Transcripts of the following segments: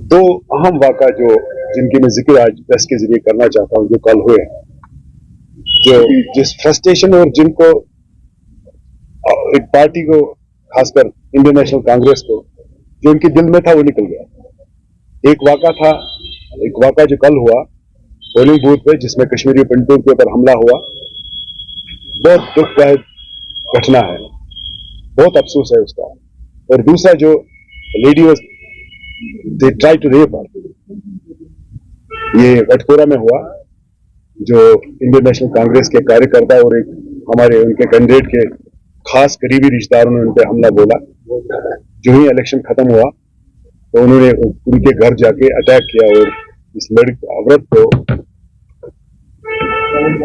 दो अहम वाक़ा जो जिनकी मैं जिक्र आज प्रेस के जरिए करना चाहता हूँ, जो कल हुए, जो जिस फ्रस्ट्रेशन और जिनको एक पार्टी को, खासकर इंडियन नेशनल कांग्रेस को, जो उनके दिल में था वो निकल गया। एक वाक़ा जो कल हुआ पोलिंग बूथ पे, जिसमें कश्मीरी पंडितों के ऊपर हमला हुआ, बहुत दुखदायक घटना है, बहुत अफसोस है उसका। और दूसरा जो lady was they try to rape her, ये वटकोरा में हुआ, जो इंडियन नेशनल कांग्रेस के कार्यकर्ता और एक हमारे उनके कैंडिडेट के खास करीबी रिश्तेदारों ने उन पर हमला बोला। जो ही इलेक्शन खत्म हुआ तो उन्होंने उनके घर जाके अटैक किया और इस औरत को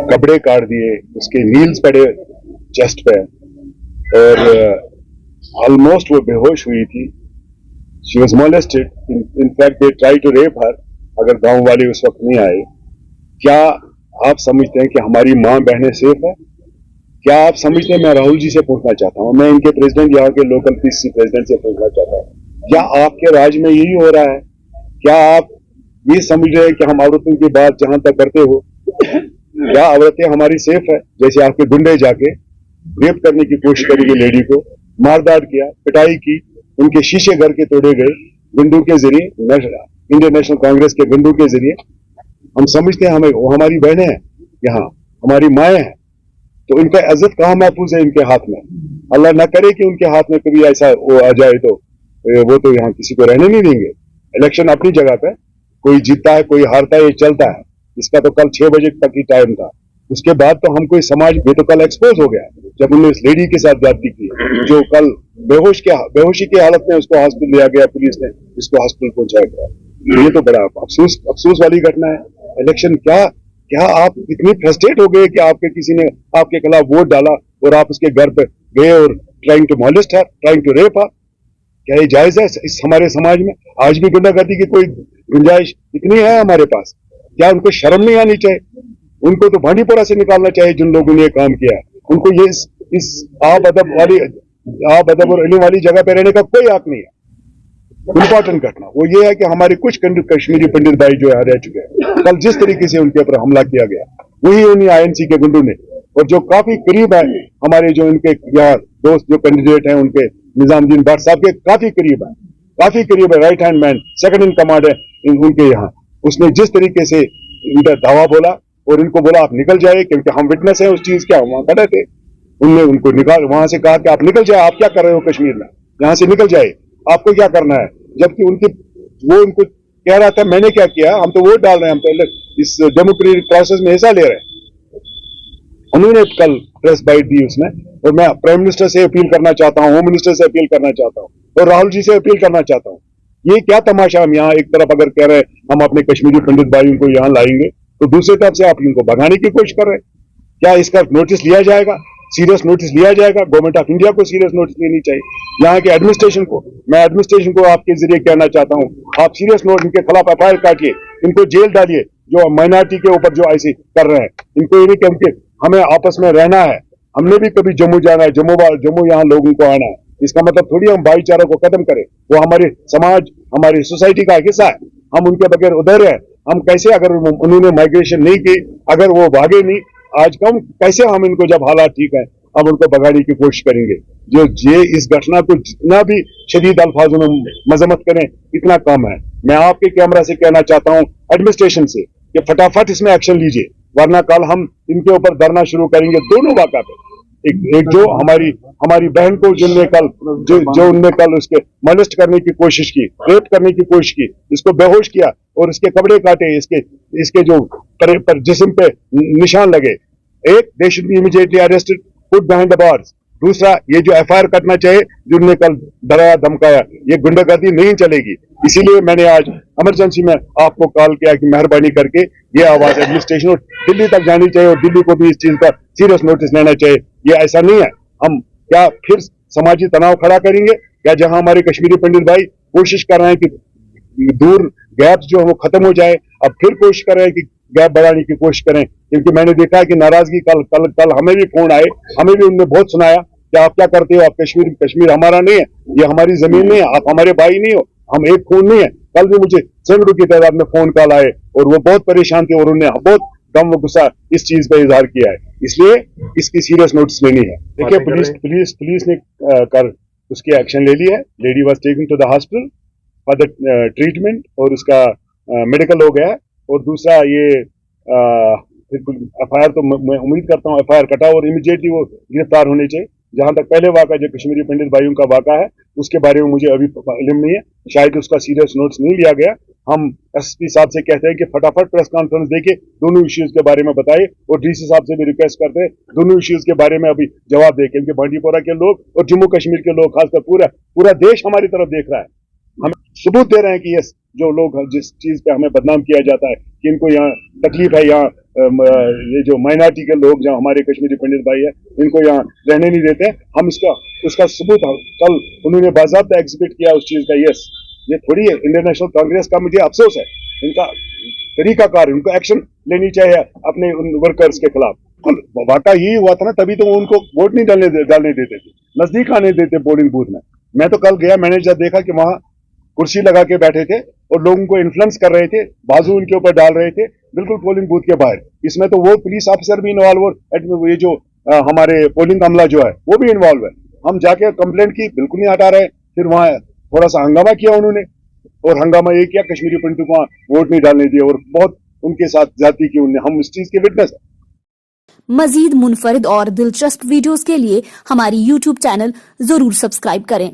कपड़े काट दिए, उसके नील्स पड़े चेस्ट पे और ऑलमोस्ट वो बेहोश हुई थी। She was molested, in fact they try to rape her, अगर गांव वाले उस वक्त नहीं आए। क्या आप समझते हैं कि हमारी माँ बहनें सेफ है? क्या आप समझते हैं? मैं राहुल जी से पूछना चाहता हूँ, मैं इनके प्रेसिडेंट, यहाँ के लोकल पीसीसी प्रेसिडेंट से पूछना चाहता हूँ, क्या आपके राज्य में यही हो रहा है? क्या आप ये समझ रहे हैं कि हम औरतों की बात जहां तक करते हो, क्या औरतें हमारी सेफ है? जैसे आपके गुंडे जाके रेप करने की कोशिश करेगी, लेडी को मारदार किया, पिटाई की, उनके शीशे घर के तोड़े गए गुंडों के जरिए, इंडियन नेशनल कांग्रेस के गुंडों के जरिए। हम समझते हैं वो हमारी बहनें हैं, यहाँ हमारी माएँ हैं, तो इनका इज्जत कहाँ महफूज है इनके हाथ में? अल्लाह ना करे कि उनके हाथ में कभी ऐसा वो आ जाए तो वो तो यहाँ किसी को रहने नहीं देंगे। इलेक्शन अपनी जगह पे, कोई जीतता है कोई हारता है, ये चलता है। इसका तो कल 6 बजे तक ही टाइम था। उसके बाद तो हम कोई समाज में तो कल एक्सपोज हो गया जब उन्होंने इस लेडी के साथ ज्यादती की, जो कल बेहोशी की हालत में उसको हॉस्पिटल लिया गया, पुलिस ने इसको हॉस्पिटल पहुंचाया गया। ये तो बड़ा अफसोस वाली घटना है। इलेक्शन क्या आप इतनी फ्रस्ट्रेट हो गए कि आपके किसी ने आपके खिलाफ वोट डाला और आप उसके घर पे गए और ट्राइंग टू मॉलेस्ट है, ट्राइंग टू रेप है? क्या ये जायज है इस हमारे समाज में? आज भी गुंडागर्दी की कोई गुंजाइश इतनी है हमारे पास? क्या उनको शर्म नहीं आनी चाहिए? उनको तो भांडीपोरा से निकालना चाहिए जिन लोगों ने ये काम किया है। उनको ये इस आब अदब और इल्म वाली जगह पे रहने का कोई हक नहीं है। इंपॉर्टेंट घटना वो ये है कि हमारे कुछ कश्मीरी पंडित भाई जो है रह चुके हैं, कल जिस तरीके से उनके ऊपर हमला किया गया, वही उन्हीं INC के गुंडों ने, और जो काफी करीब है हमारे जो इनके यहाँ दोस्त जो कैंडिडेट हैं, उनके निजामुद्दीन भट्ट साहब के काफी करीब है, right hand man, second in command है उनके यहाँ। उसने जिस तरीके से इनका दावा बोला और इनको बोला आप निकल जाए, क्योंकि हम विटनेस है उस चीज के, हम वहां खड़े थे। उनने उनको वहां से कहा कि आप निकल जाए, आप क्या कर रहे हो कश्मीर में, यहाँ से निकल जाए, आपको क्या करना है? जबकि वो उनको कह रहा था मैंने क्या किया, हम तो वोट डाल रहे हैं, हम तो इस डेमोक्रेटिक प्रोसेस में हिस्सा ले रहे हैं। उन्होंने कल प्रेस बाइट दी उसमें, और मैं प्राइम मिनिस्टर से अपील करना चाहता हूँ, होम मिनिस्टर से अपील करना चाहता हूँ, और राहुल जी से अपील करना चाहता हूँ। ये क्या तमाशा? हम यहाँ एक तरफ अगर कह रहे हैं हम अपने कश्मीरी पंडित भाइयों को यहाँ लाएंगे, तो दूसरी तरफ से आप इनको भगाने की कोशिश कर रहे हैं। क्या इसका नोटिस लिया जाएगा? सीरियस नोटिस लिया जाएगा? गवर्नमेंट ऑफ इंडिया को सीरियस नोटिस लेनी चाहिए। यहाँ के एडमिनिस्ट्रेशन को, मैं एडमिनिस्ट्रेशन को आपके जरिए कहना चाहता हूँ, आप सीरियस नोट इनके खिलाफ FIR काटिए, इनको जेल डालिए, जो माइनॉरिटी के ऊपर जो ऐसे कर रहे हैं। इनको ये नहीं क्योंकि हमें आपस में रहना है, हमने भी कभी जम्मू जाना है, जम्मू यहाँ लोगों को आना है, इसका मतलब थोड़ी हम भाईचारा को खत्म करें। वो हमारे समाज, हमारी सोसाइटी का हिस्सा है, हम उनके बगैर उधर हैं। हम कैसे, अगर उन्होंने माइग्रेशन नहीं की, अगर वो भागे नहीं, आज कम कैसे हम इनको, जब हालात ठीक है, हम उनको भगाने की कोशिश करेंगे? जो ये इस घटना को जितना भी शदीद अल्फाजों में मजम्मत करें, इतना कम है। मैं आपके कैमरा से कहना चाहता हूं एडमिनिस्ट्रेशन से कि फटाफट इसमें एक्शन लीजिए, वरना कल हम इनके ऊपर धरना शुरू करेंगे दोनों वाक़ा पे। एक जो हमारी बहन को जो उनने कल उसके मॉलेस्ट करने की कोशिश की, रेप करने की कोशिश की, इसको बेहोश किया और इसके कपड़े काटे, इसके जो पर जिस्म पे निशान लगे। एक, they should be immediately arrested, put behind the bars. दूसरा, ये जो FIR करना चाहिए जिन्होंने कल डराया धमकाया, ये गुंडागर्दी नहीं चलेगी। इसीलिए मैंने आज इमरजेंसी में आपको कॉल किया कि मेहरबानी करके ये आवाज एडमिनिस्ट्रेशन और दिल्ली तक जानी चाहिए, और दिल्ली को भी इस चीज का सीरियस नोटिस लेना चाहिए। ये ऐसा नहीं है, हम क्या फिर समाजी तनाव खड़ा करेंगे? क्या जहां हमारे कश्मीरी पंडित भाई कोशिश कर रहे हैं कि दूर गैप जो है वो खत्म हो जाए, अब फिर कोशिश कर रहे हैं कि गैप बढ़ाने की कोशिश करें? क्योंकि मैंने देखा है कि नाराजगी कल हमें भी फोन आए, हमें भी उन्होंने बहुत सुनाया कि आप क्या करते हो, आप कश्मीर हमारा नहीं है, ये हमारी जमीन नहीं है, आप हमारे भाई नहीं हो, हम एक खून नहीं है। कल भी मुझे सैकड़ों की तादाद में फोन कॉल आए और वो बहुत परेशान थे और उन्होंने बहुत गम व गुस्सा इस चीज पर इजहार किया है, इसलिए इसकी सीरियस नोटिस लेनी है। देखिए पुलिस ने कर उसकी एक्शन ले ली है। Lady was taken to the hospital for the treatment और उसका मेडिकल हो गया है। और दूसरा ये एफ आई आर तो मैं उम्मीद करता हूँ एफ आई आर कटा और इमीडिएटली वो गिरफ्तार होने चाहिए। जहां तक पहले वाक़ा जो कश्मीरी पंडित भाइयों का वाक़ा है उसके बारे में मुझे अभी इल्म नहीं है, शायद उसका सीरियस नोट्स नहीं लिया गया। हम एसपी साहब से कहते हैं कि फटाफट प्रेस कॉन्फ्रेंस देके दोनों इश्यूज के बारे में बताइए और डीसी साहब से भी रिक्वेस्ट करते हैं दोनों इश्यूज के बारे में अभी जवाब दें, क्योंकि बांडीपोरा के लोग और जम्मू कश्मीर के लोग खासकर पूरा देश हमारी तरफ देख रहा है। हम सबूत दे रहे हैं कि यस जो लोग जिस चीज पे हमें बदनाम किया जाता है कि इनको यहाँ तकलीफ है, यहाँ ये जो माइनॉरिटी के लोग जो हमारे कश्मीरी पंडित भाई है इनको यहाँ रहने नहीं देते, हम उसका सबूत कल उन्होंने बाज़ाब्ता एग्जिबिट किया उस चीज का। यस ये थोड़ी है, इंडियन नेशनल कांग्रेस का मुझे अफसोस है, इनका तरीकाकार, उनको एक्शन लेनी चाहिए अपने उन वर्कर्स के खिलाफ। वाकई यही हुआ था ना, तभी तो उनको वोट नहीं डालने देते थे, नजदीक आने देते पोलिंग बूथ में। मैं तो कल गया, मैंने जब देखा कि वहां कुर्सी लगा के बैठे थे और लोगों को इन्फ्लुएंस कर रहे थे, बाजू उनके ऊपर डाल रहे थे बिल्कुल पोलिंग बूथ के बाहर। इसमें तो वो पुलिस ऑफिसर भी इन्वॉल्व और ये जो हमारे पोलिंग अमला जो है वो भी इन्वॉल्व है। हम जाके कंप्लेंट की, बिल्कुल नहीं हटा रहे। फिर वहां थोड़ा सा हंगामा किया उन्होंने और हंगामा ये किया कश्मीरी पंडितों को वोट नहीं डालने दिए और बहुत उनके साथ जाती की उन्हें, हम इस चीज के विटनेस है। मजीद मुनफरिद और दिलचस्प वीडियोस के लिए हमारी YouTube चैनल जरूर सब्सक्राइब करें।